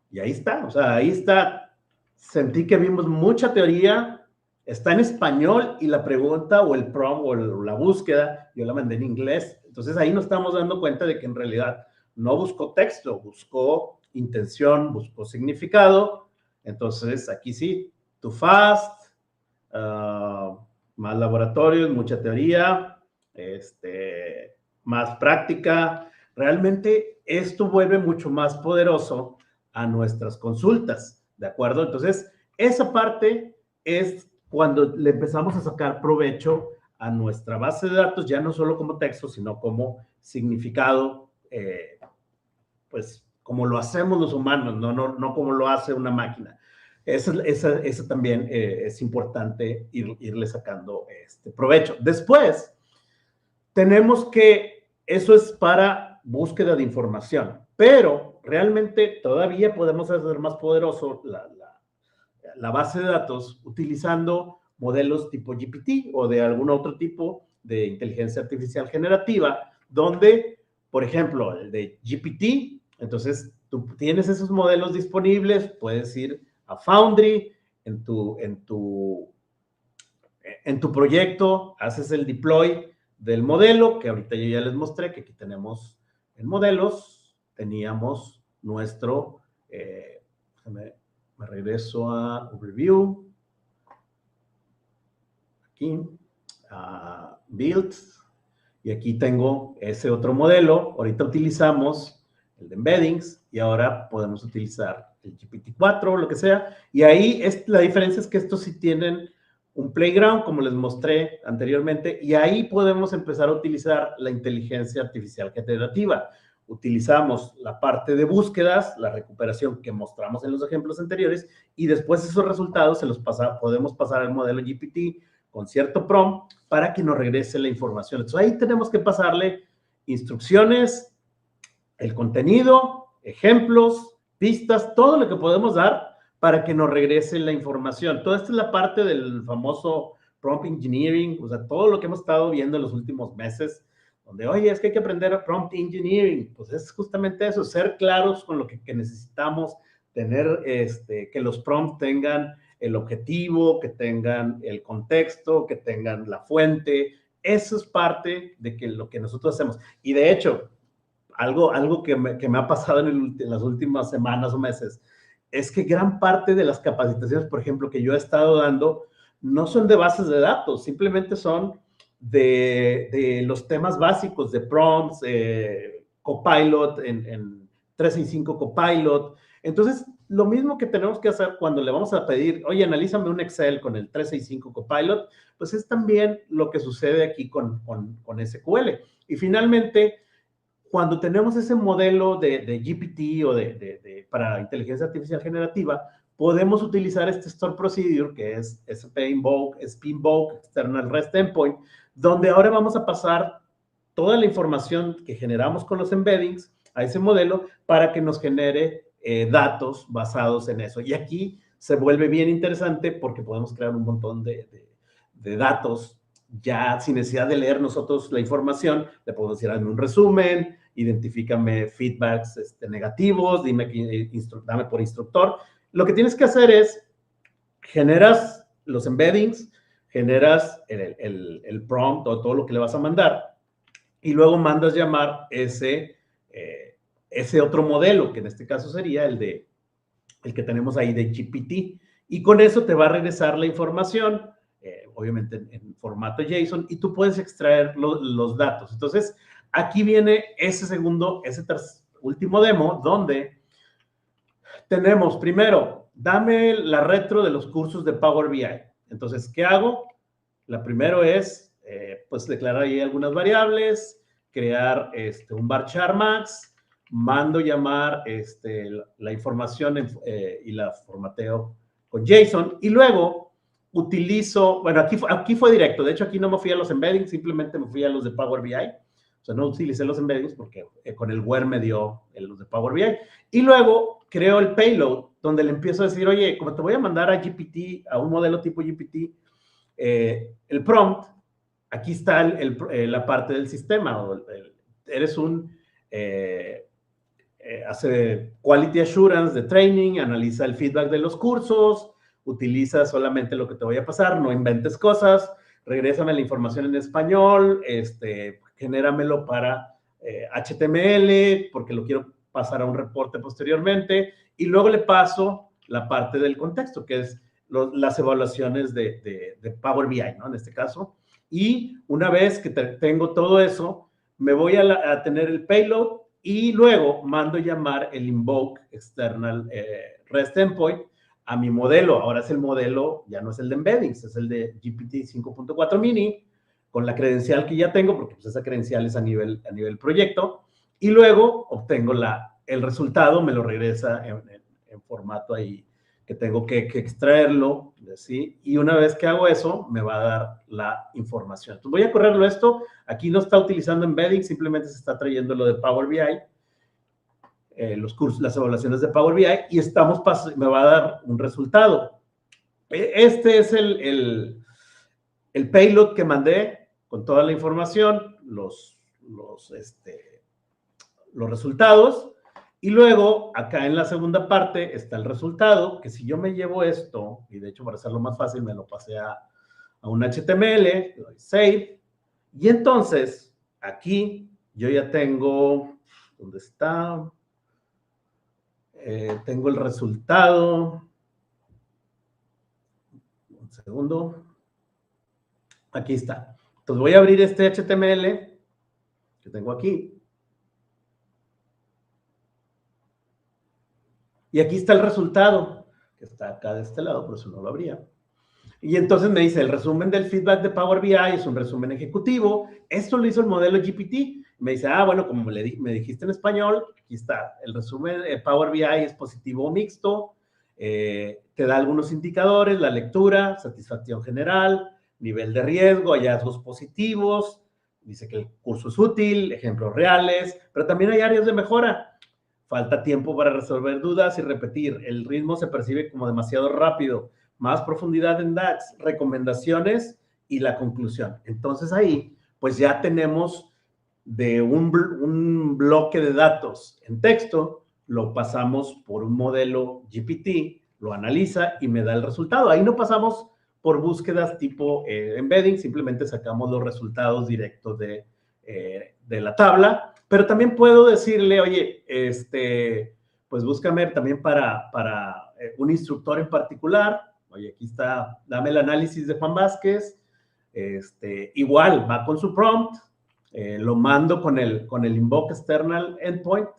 y ahí está, o sea, ahí está. Sentí que vimos mucha teoría, está en español y la pregunta o el prompt o la búsqueda, yo la mandé en inglés. Entonces ahí nos estamos dando cuenta de que en realidad no buscó texto, buscó intención, buscó significado. Entonces aquí sí, too fast, más laboratorios, mucha teoría, más práctica, realmente esto vuelve mucho más poderoso a nuestras consultas, ¿de acuerdo? Entonces, esa parte es cuando le empezamos a sacar provecho a nuestra base de datos, ya no solo como texto, sino como significado, pues como lo hacemos los humanos, no como lo hace una máquina. Eso también es importante irle sacando provecho. Después, tenemos que, eso es para búsqueda de información, pero realmente todavía podemos hacer más poderoso la base de datos utilizando modelos tipo GPT o de algún otro tipo de inteligencia artificial generativa, donde, por ejemplo, el de GPT, entonces tú tienes esos modelos disponibles, puedes ir a Foundry en tu proyecto, haces el deploy del modelo, que ahorita yo ya les mostré, que aquí tenemos en modelos, teníamos nuestro, me regreso a Overview, aquí, a Build, y aquí tengo ese otro modelo. Ahorita utilizamos el de Embeddings y ahora podemos utilizar el GPT-4 o lo que sea. Y ahí la diferencia es que estos sí tienen un playground, como les mostré anteriormente, y ahí podemos empezar a utilizar la inteligencia artificial generativa. Utilizamos la parte de búsquedas, la recuperación que mostramos en los ejemplos anteriores, y después esos resultados podemos pasar al modelo GPT con cierto prompt para que nos regrese la información. Entonces ahí tenemos que pasarle instrucciones, el contenido, ejemplos, pistas, todo lo que podemos dar para que nos regrese la información. Toda esta es la parte del famoso prompt engineering, o sea, todo lo que hemos estado viendo en los últimos meses, donde, oye, es que hay que aprender a prompt engineering. Pues es justamente eso, ser claros con lo que necesitamos, tener, que los prompts tengan el objetivo, que tengan el contexto, que tengan la fuente. Eso es parte de lo que nosotros hacemos. Y de hecho, algo que me ha pasado en las últimas semanas o meses, es que gran parte de las capacitaciones, por ejemplo, que yo he estado dando, no son de bases de datos, simplemente son de los temas básicos de prompts, Copilot, en 365 Copilot. Entonces, lo mismo que tenemos que hacer cuando le vamos a pedir, oye, analízame un Excel con el 365 Copilot, pues es también lo que sucede aquí con SQL. Y finalmente, cuando tenemos ese modelo de GPT o para inteligencia artificial generativa, podemos utilizar este store procedure, que es SP-invoke, external REST endpoint, donde ahora vamos a pasar toda la información que generamos con los embeddings a ese modelo para que nos genere datos basados en eso. Y aquí se vuelve bien interesante porque podemos crear un montón de datos ya sin necesidad de leer nosotros la información. Le podemos decir, hazme un resumen, identifícame feedbacks negativos, dame por instructor. Lo que tienes que hacer es, generas los embeddings, generas el prompt o todo lo que le vas a mandar, y luego mandas llamar ese otro modelo, que en este caso sería el que tenemos ahí de GPT, y con eso te va a regresar la información, obviamente en formato JSON, y tú puedes extraer los datos. Entonces, aquí viene ese último demo, donde tenemos, primero, dame la retro de los cursos de Power BI. Entonces, ¿qué hago? La primero es, pues, declarar ahí algunas variables, crear un varchar max, mando llamar la información y la formateo con JSON, y luego utilizo, bueno, aquí fue directo, de hecho aquí no me fui a los embeddings, simplemente me fui a los de Power BI, o sea, no utilicé los embeddings porque con el where me dio los de Power BI, y luego creo el payload, donde le empiezo a decir, oye, como te voy a mandar a GPT, a un modelo tipo GPT, el prompt, aquí está la parte del sistema, eres hace quality assurance de training, analiza el feedback de los cursos, utiliza solamente lo que te voy a pasar, no inventes cosas, regrésame la información en español, genéramelo para HTML, porque lo quiero pasar a un reporte posteriormente, y luego le paso la parte del contexto, que es las evaluaciones de Power BI, ¿no? En este caso. Y una vez que tengo todo eso, me voy a tener el payload, y luego mando llamar el invoke external REST endpoint a mi modelo. Ahora es el modelo, ya no es el de embeddings, es el de GPT 5.4 mini, con la credencial que ya tengo, porque pues esa credencial es a nivel proyecto, y luego obtengo el resultado, me lo regresa en formato ahí que tengo que extraerlo, ¿sí? Y una vez que hago eso, me va a dar la información. Entonces voy a correrlo esto. Aquí no está utilizando embedding, simplemente se está trayendo lo de Power BI, los cursos, las evaluaciones de Power BI, y me va a dar un resultado. Este es el payload que mandé con toda la información, los resultados. Y luego, acá en la segunda parte está el resultado, que si yo me llevo esto, y de hecho para hacerlo más fácil me lo pasé a un HTML, le doy save, y entonces aquí yo ya tengo, ¿dónde está? Tengo el resultado. Un segundo. Aquí está. Entonces voy a abrir este HTML que tengo aquí. Y aquí está el resultado, que está acá de este lado, por eso no lo abría. Y entonces me dice, el resumen del feedback de Power BI es un resumen ejecutivo. Esto lo hizo el modelo GPT. Me dice, bueno, como me dijiste en español, aquí está. El resumen de Power BI es positivo o mixto. Te da algunos indicadores, la lectura, satisfacción general, nivel de riesgo, hallazgos positivos. Dice que el curso es útil, ejemplos reales, pero también hay áreas de mejora. Falta tiempo para resolver dudas y repetir. El ritmo se percibe como demasiado rápido. Más profundidad en DAX, recomendaciones y la conclusión. Entonces ahí, pues ya tenemos de un bloque de datos en texto, lo pasamos por un modelo GPT, lo analiza y me da el resultado. Ahí no pasamos por búsquedas tipo embedding, simplemente sacamos los resultados directos de la tabla, pero también puedo decirle, oye, pues búscame también para un instructor en particular. Oye, aquí está, dame el análisis de Juan Vázquez. Igual, va con su prompt, lo mando con el invoke external endpoint,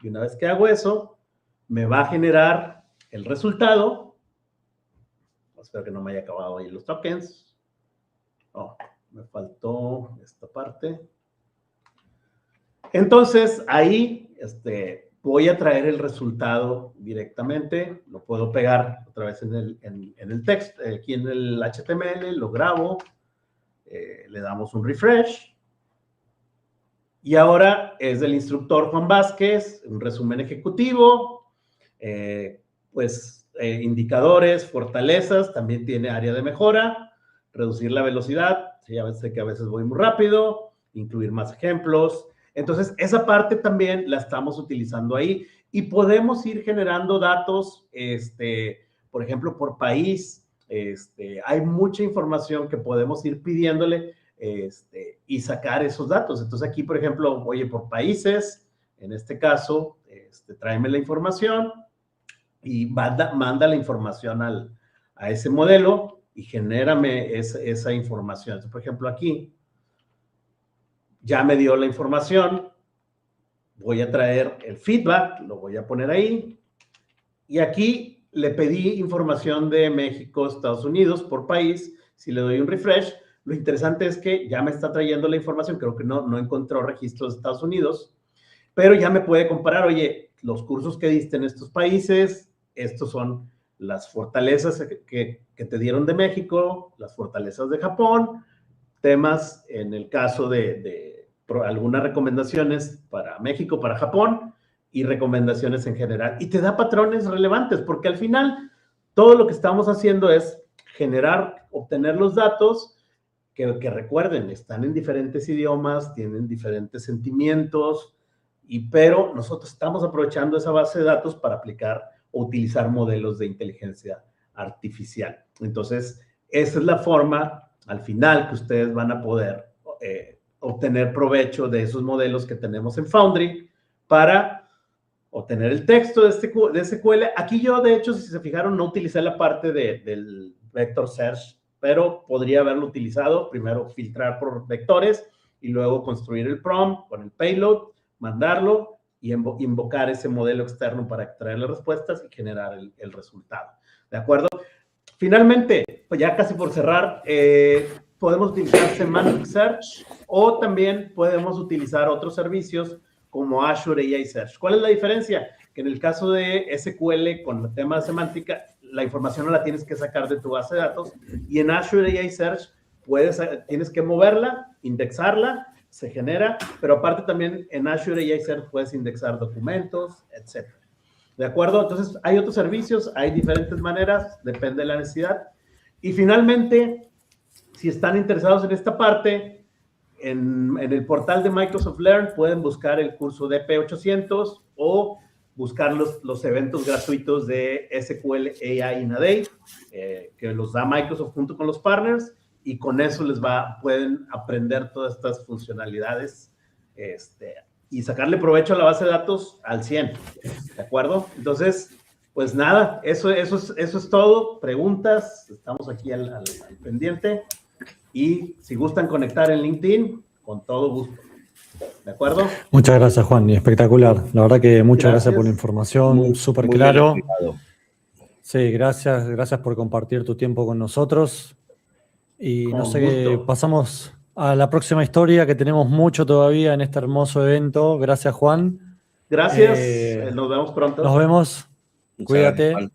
y una vez que hago eso, me va a generar el resultado. Espero que no me haya acabado ahí los tokens. Me faltó esta parte. Entonces, ahí voy a traer el resultado directamente, lo puedo pegar otra vez en el texto, aquí en el HTML, lo grabo, le damos un refresh, y ahora es del instructor Juan Vázquez, un resumen ejecutivo, indicadores, fortalezas, también tiene área de mejora, reducir la velocidad, ya sé que a veces voy muy rápido, incluir más ejemplos. Entonces, esa parte también la estamos utilizando ahí y podemos ir generando datos, por ejemplo, por país. Hay mucha información que podemos ir pidiéndole y sacar esos datos. Entonces, aquí, por ejemplo, oye, por países, en este caso, tráeme la información y manda la información a ese modelo y genérame esa información. Entonces, por ejemplo, aquí ya me dio la información, voy a traer el feedback, lo voy a poner ahí, y aquí le pedí información de México, Estados Unidos, por país. Si le doy un refresh, lo interesante es que ya me está trayendo la información, creo que no encontró registros de Estados Unidos, pero ya me puede comparar, oye, los cursos que diste en estos países, estos son las fortalezas que te dieron de México, las fortalezas de Japón, temas en el caso de algunas recomendaciones para México, para Japón, y recomendaciones en general. Y te da patrones relevantes, porque al final todo lo que estamos haciendo es obtener los datos que recuerden, están en diferentes idiomas, tienen diferentes sentimientos, pero nosotros estamos aprovechando esa base de datos para aplicar o utilizar modelos de inteligencia artificial. Entonces, esa es la forma al final que ustedes van a poder obtener provecho de esos modelos que tenemos en Foundry para obtener el texto de SQL. Aquí yo, de hecho, si se fijaron, no utilicé la parte del vector search, pero podría haberlo utilizado. Primero filtrar por vectores y luego construir el prompt con el payload, mandarlo y invocar ese modelo externo para extraerle respuestas y generar el resultado. ¿De acuerdo? Finalmente, pues ya casi por cerrar, podemos utilizar Semantic Search o también podemos utilizar otros servicios como Azure AI Search. ¿Cuál es la diferencia? Que en el caso de SQL con el tema de semántica, la información no la tienes que sacar de tu base de datos, y en Azure AI Search tienes que moverla, indexarla, se genera, pero aparte también en Azure AI Search puedes indexar documentos, etc. ¿De acuerdo? Entonces, hay otros servicios, hay diferentes maneras, depende de la necesidad. Y finalmente, si están interesados en esta parte, en el portal de Microsoft Learn pueden buscar el curso de DP800 o buscar los eventos gratuitos de SQL AI in a Day, que los da Microsoft junto con los partners, y con eso pueden aprender todas estas funcionalidades y sacarle provecho a la base de datos al 100, ¿de acuerdo? Entonces, pues nada, eso es todo. Preguntas, estamos aquí al pendiente. Y si gustan conectar en LinkedIn, con todo gusto. ¿De acuerdo? Muchas gracias, Juan. Espectacular. La verdad que muchas gracias por la información. Súper claro. Sí, gracias por compartir tu tiempo con nosotros. Y Con no sé, gusto. pasamos a la próxima historia, que tenemos mucho todavía en este hermoso evento. Gracias, Juan. Gracias. Nos vemos pronto. Nos vemos. Cuídate.